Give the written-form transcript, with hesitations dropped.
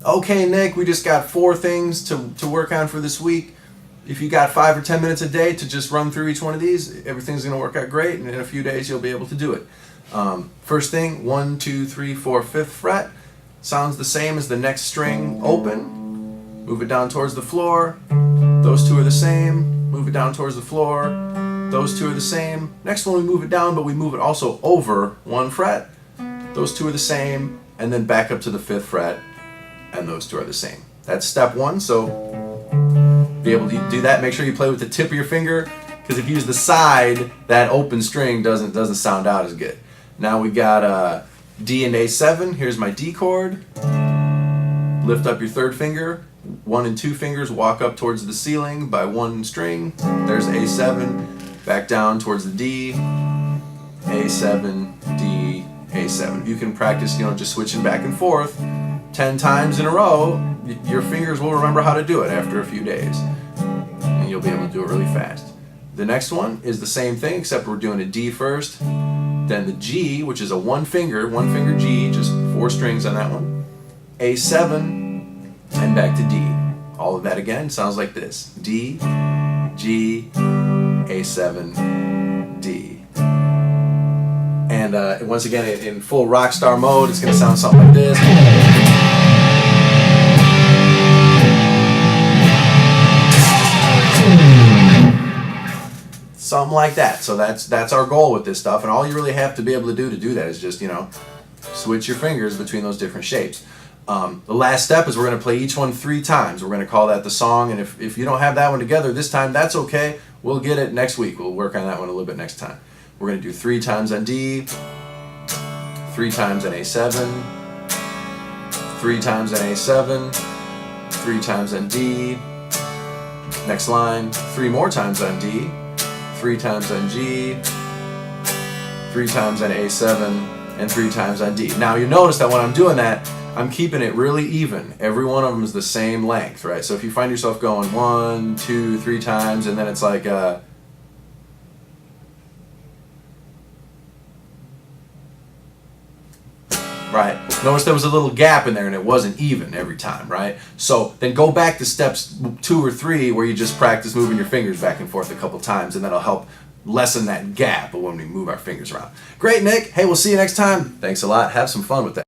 Okay, Nick, we just got 4 things to work on for this week. If you got 5 or 10 minutes a day to just run through each one of these, everything's going to work out great, and in a few days you'll be able to do it. First thing, 1, 2, 3, 4, 5th fret. Sounds the same as the next string open. Move it down towards the floor. Those 2 are the same. Move it down towards the floor. Those 2 are the same. Next one we move it down, but we move it also over 1 fret. Those 2 are the same. And then back up to the 5th fret. And those 2 are the same. That's step 1. So be able to do that. Make sure you play with the tip of your finger, because if you use the side, that open string doesn't sound out as good. Now we got D and A7. Here's my D chord. Lift up your 3rd finger. 1 and 2 fingers walk up towards the ceiling by 1 string. There's A7. Back down towards the D. A7, D, A7. You can practice, just switching back and forth 10 times in a row. Your fingers will remember how to do it after a few days, and you'll be able to do it really fast. The next one is the same thing, except we're doing a D first, then the G, which is a one finger G, just 4 strings on that one, A7, and back to D. All of that again sounds like this: D, G, A7, D. And once again, in full rock star mode, it's going to sound something like this. Something like that. So that's our goal with this stuff, and all you really have to be able to do that is just switch your fingers between those different shapes. The last step is we're going to play each one 3 times. We're going to call that the song, and if you don't have that one together this time, that's okay. We'll get it next week. We'll work on that one a little bit next time. We're going to do 3 times on D, 3 times on A7, 3 times on A7, 3 times on D. Next line, 3 more times on D, 3 times on G, 3 times on A7, and 3 times on D. Now you notice that when I'm doing that, I'm keeping it really even. Every one of them is the same length, right? So if you find yourself going 1, 2, 3 times, and then it's like right. Notice there was a little gap in there and it wasn't even every time, right? So then go back to steps 2 or 3 where you just practice moving your fingers back and forth a couple times, and that'll help lessen that gap when we move our fingers around. Great, Nick. Hey, we'll see you next time. Thanks a lot. Have some fun with that.